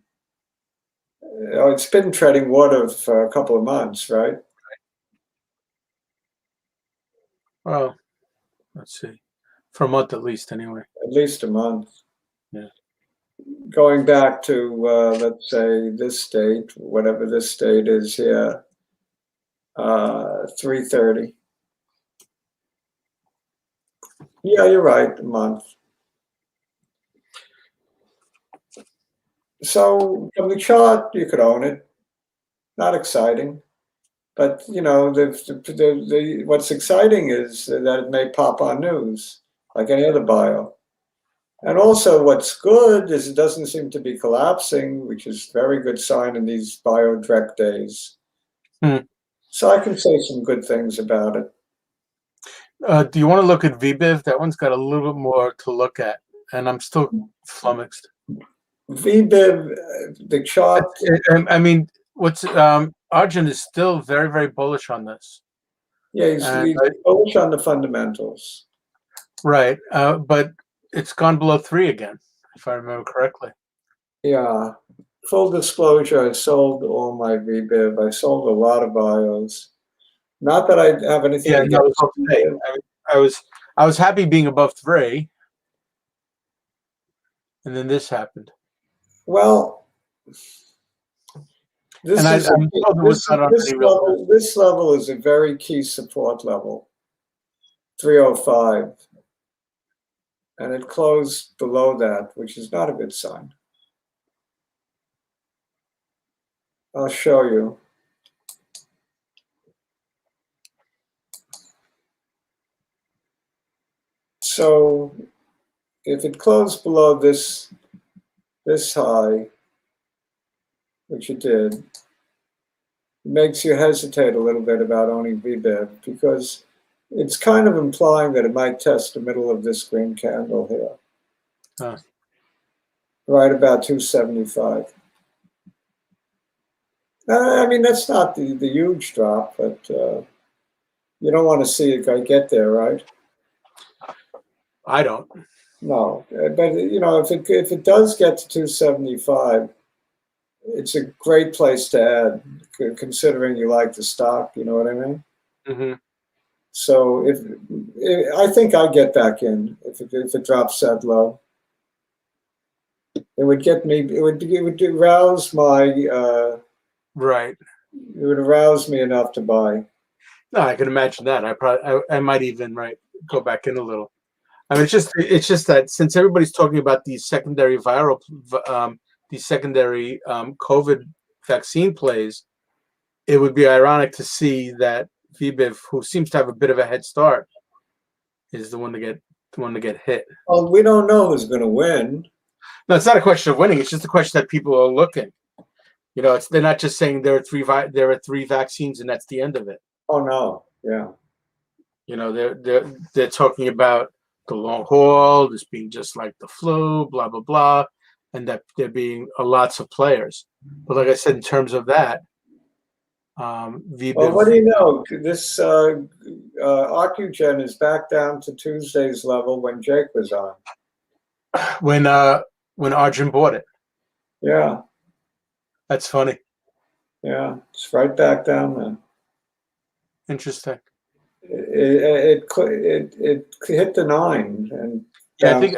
It's been treading water for a couple of months, right? Well, let's see. For a month at least, anyway. At least a month. Yeah. Going back to, let's say, this date, whatever this date is here, 3:30. Yeah, you're right, a month. So from the chart, you could own it. Not exciting. But, you know, what's exciting is that it may pop on news, like any other bio. And also what's good is it doesn't seem to be collapsing, which is a very good sign in these bio-direct days. So I can say some good things about it. Do you want to look at VBIV? That one's got a little bit more to look at, and I'm still flummoxed. VBIV, the chart. I mean, Arjun is still very, very bullish on this. Yeah, he's bullish on the fundamentals. Right, but it's gone below 3 again, if I remember correctly. Yeah. Full disclosure, I sold all my VBIV. I sold a lot of bios. Not that I have anything against VBIV. I was happy being above 3, and then this happened. Well, this level is a very key support level, 305. And it closed below that, which is not a good sign. I'll show you. So if it closed below this high, which it did, it makes you hesitate a little bit about owning VBIV because It's kind of implying that it might test the middle of this green candle here. Right about 275. I mean, that's not the huge drop, but you don't want to see it get there, right? I don't. No, but you know, if it does get to 275, it's a great place to add, considering you like the stock. You know what I mean? Mm-hmm. So if I think I get back in if it drops that low, it would get me. It would arouse my right. It would arouse me enough to buy. No, I can imagine that. I might even go back in a little. I mean, it's just that since everybody's talking about these secondary viral, these secondary COVID vaccine plays, it would be ironic to see that VBIV, who seems to have a bit of a head start, is the one to get hit. Well, we don't know who's going to win. No, it's not a question of winning. It's just a question that people are looking. You know, they're not just saying there are three vaccines and that's the end of it. Oh no, yeah. You know, they're talking about the long haul, this being just like the flu, blah blah blah, and that there being lots of players. But like I said, in terms of that, VBIV. Well, what do you know? This Arjun is back down to Tuesday's level when Jake was on. When Arjun bought it. Yeah. That's funny. Yeah, it's right back down there. Interesting. It hit the 9 and yeah, I think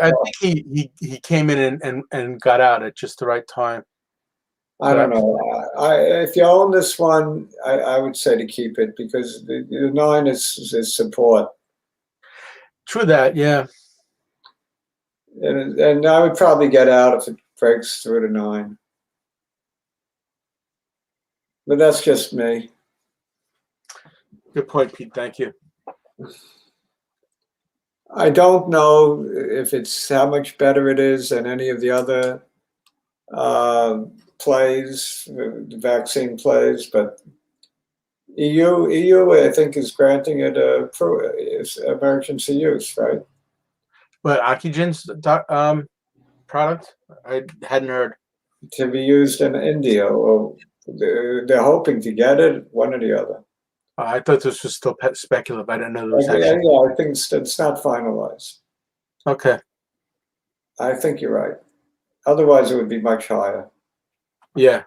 he came in and got out at just the right time. I don't know. If you own this one, I would say to keep it because the 9 is support. True that, yeah. And I would probably get out if it breaks through to 9. But that's just me. Good point, Pete. Thank you. I don't know if it's how much better it is than any of the other plays, the vaccine plays, but EU I think is granting it emergency use, right? But Oxygen's product, I hadn't heard. To be used in India, or they're hoping to get it, one or the other. I thought this was still speculative. I didn't know there was Yeah, actually. I think it's not finalized. Okay. I think you're right. Otherwise, it would be much higher. Yeah.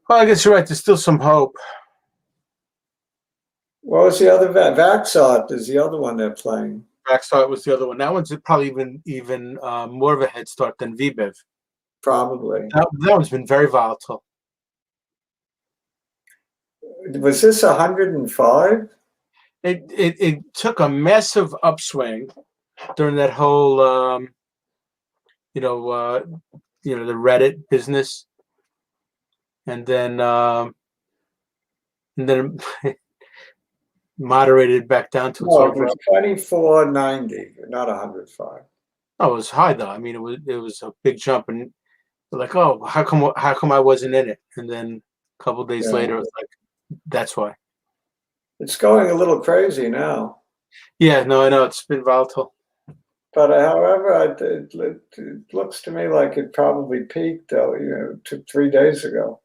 Well, I guess you're right. There's still some hope. What was the other Vaxart is the other one they're playing. Vaxart was the other one. That one's probably even more of a head start than VBIV. Probably. That one's been very volatile. Was this 105? It took a massive upswing during that whole the Reddit business, and then moderated back down to its no, it was 24.90, not 105. Oh, it was high though. I mean, it was a big jump, and like, oh, how come I wasn't in it? And then a couple of days later, it was like, that's why. It's going a little crazy now. Yeah, no, I know it's been volatile. But however, it looks to me like it probably peaked, though, 3 days ago.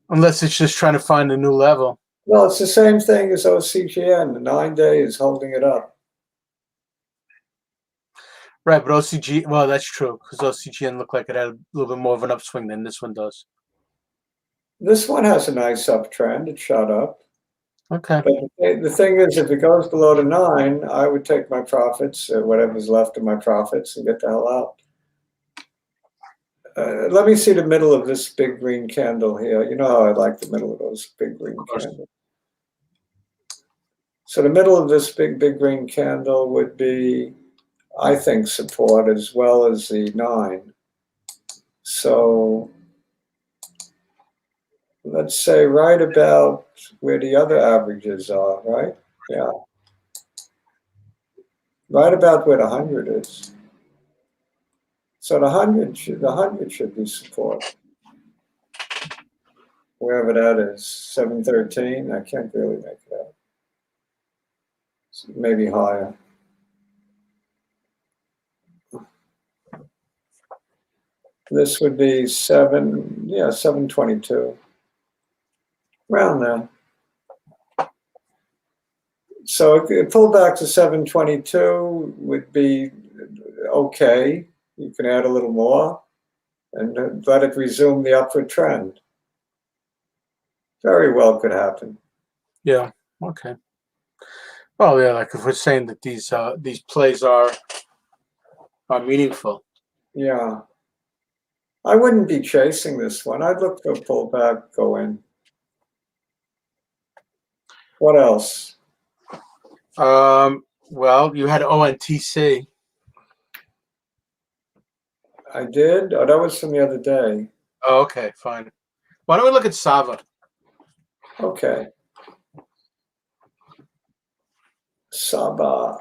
Unless it's just trying to find a new level. Well, it's the same thing as OCGN. The 9-day is holding it up. Right, but OCG, well, that's true, because OCGN looked like it had a little bit more of an upswing than this one does. This one has a nice uptrend. It shot up. Okay. But the thing is, if it goes below the 9, I would take my profits, whatever's left of my profits, and get the hell out. Let me see the middle of this big green candle here. You know how I like the middle of those big green candles. So the middle of this big green candle would be, I think, support as well as the 9. So let's say right about where the other averages are, right? Yeah. Right about where the 100 is. So the 100 should be support. wherever that is, 713. I can't really make it out. Maybe higher. This would be 722. Around there. So a pullback to 722 would be okay. You can add a little more and let it resume the upward trend. Very well could happen. Yeah. Okay. Well, yeah, like if we're saying that these plays are meaningful. Yeah. I wouldn't be chasing this one. I'd look for a pullback, go in. What else? Well, you had ONTC. I did? Oh, that was from the other day. Oh, okay, fine. Why don't we look at Sava? Okay. Sava.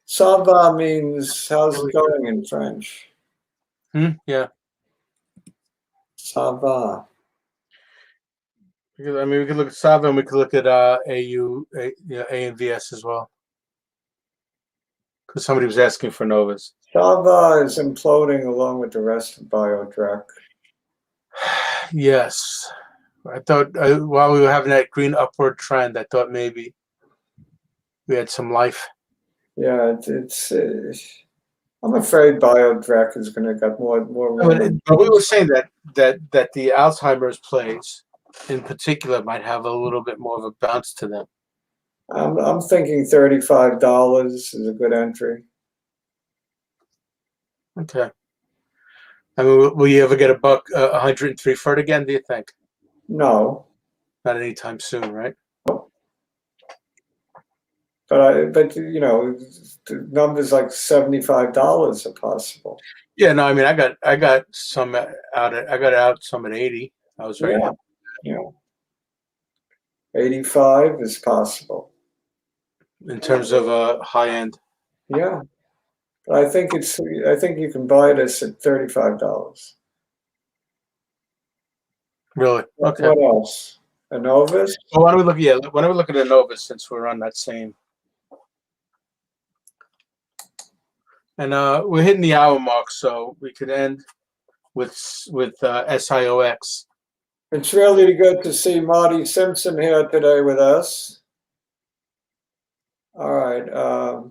Sava means how's it going in French? Yeah. Sava. I mean, we could look at Sava and we could look at ANVS as well. Because somebody was asking for Novas. Sava is imploding along with the rest of Biotech. Yes. I thought while we were having that green upward trend, I thought maybe we had some life. Yeah, I'm afraid Biotech is going to get more. But we were saying that the Alzheimer's plays, in particular, might have a little bit more of a bounce to them. I'm thinking $35 is a good entry. Okay. I mean, will you ever get a buck 103 for it again? Do you think? No. Not anytime soon, right? But you know, numbers like $75 are possible. Yeah, no, I mean, I got some out some at 80. I was very happy. Yeah. 85 is possible. In terms of high end. Yeah. But I think you can buy this at $35. Really? Okay. What else? A Novus? Well, why don't we look? Yeah, why don't we look at a Novus since we're on that same? And we're hitting the hour mark, so we could end with SIOX. It's really good to see Marty Simpson here today with us. All right.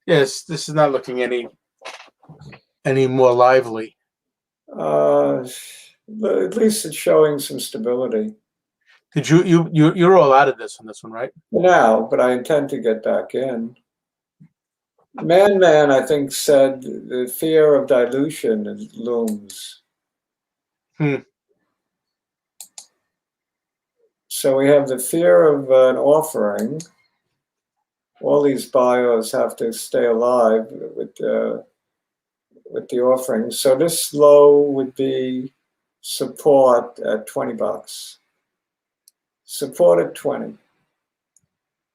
Yes, this is not looking any more lively. At least it's showing some stability. Did you're all out of this on this one, right? Now, but I intend to get back in. Man, I think, said the fear of dilution looms. So we have the fear of an offering. All these bios have to stay alive with the offering. So this low would be support at $20. Support at 20.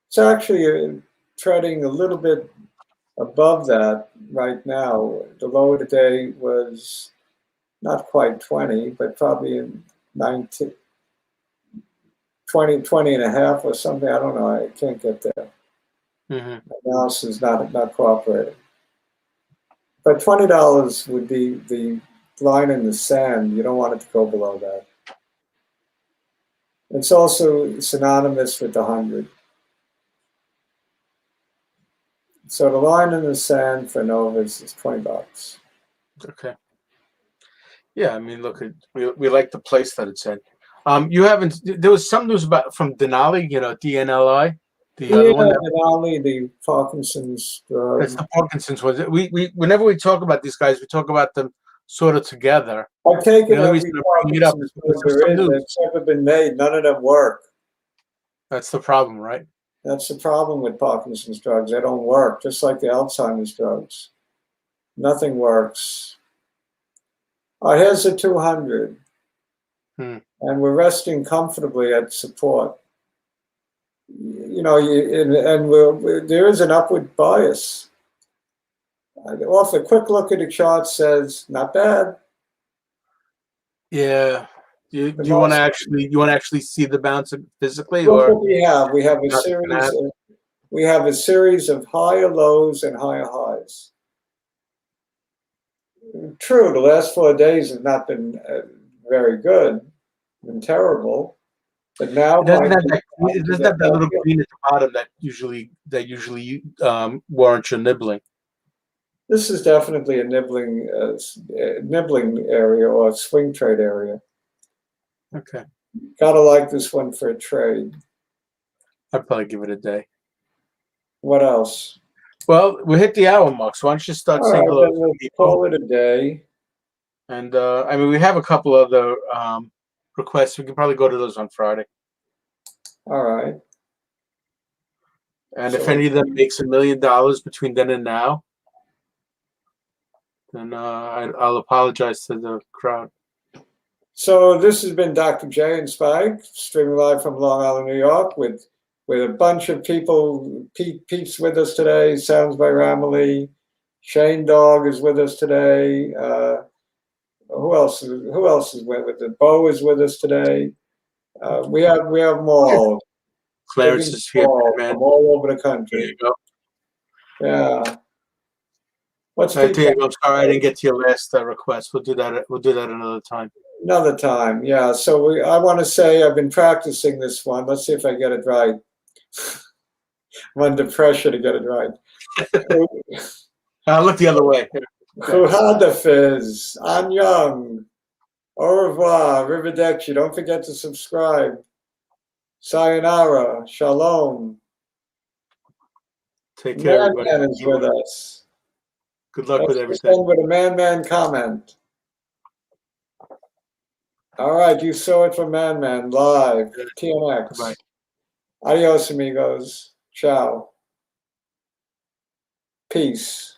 It's actually trading a little bit above that right now. The low of the day was not quite 20, but probably in 19, 20 and a half or something. I don't know. I can't get there. Analysis is not cooperating. But $20 would be the line in the sand. You don't want it to go below that. It's also synonymous with the 100. So the line in the sand for Novus is $20. Okay. Yeah, I mean, look, we like the place that it's in. You haven't. There was some news about from Denali, DNLI, the other one. Denali, the Parkinson's drug. That's the Parkinson's one. Whenever we talk about these guys, we talk about them sort of together. I take it every Parkinson's drug there is that's ever been made. None of them work. That's the problem, right? That's the problem with Parkinson's drugs. They don't work, just like the Alzheimer's drugs. Nothing works. Here's a 200. And we're resting comfortably at support. There is an upward bias. Off a quick look at the chart says, not bad. Yeah. Do you want to actually see the bounce physically, Look or what we have. We have a nothing can series. happen? We have a series of higher lows and higher highs. True, the last 4 days have not been very good, been terrible. But now It doesn't have that little green at the bottom that usually warrants your nibbling. This is definitely a nibbling area or swing trade area. Okay. Gotta like this one for a trade. I'd probably give it a day. What else? Well, we hit the hour mark, so why don't you start saying hello to we'll people? call it a day. And I mean, we have a couple other requests. We can probably go to those on Friday. All right. And if any of them makes $1 million between then and now, then I'll apologize to the crowd. So this has been Dr. J and Spike, streaming live from Long Island, New York, with a bunch of people. Pete's with us today. Sounds by Ramley. Shane Dog is with us today. Who else is with us? Bo is with us today. We have them all. Clarence is here, man. From all over the country. There you go. Yeah. What's Diego, I'm sorry I didn't get to your last request. We'll do that. We'll do that another time. Another time, yeah. So I want to say I've been practicing this one. Let's see if I get it right. I'm under pressure to get it right. Look the other way. Kuhadafiz, Anyang, au revoir, Riverdexy. Don't forget to subscribe. Sayonara, shalom. Take care, everybody. Man is with us. Good luck with everything. With a man comment. All right, you saw it from Man live, TNX. Bye. Adios, amigos. Ciao. Peace.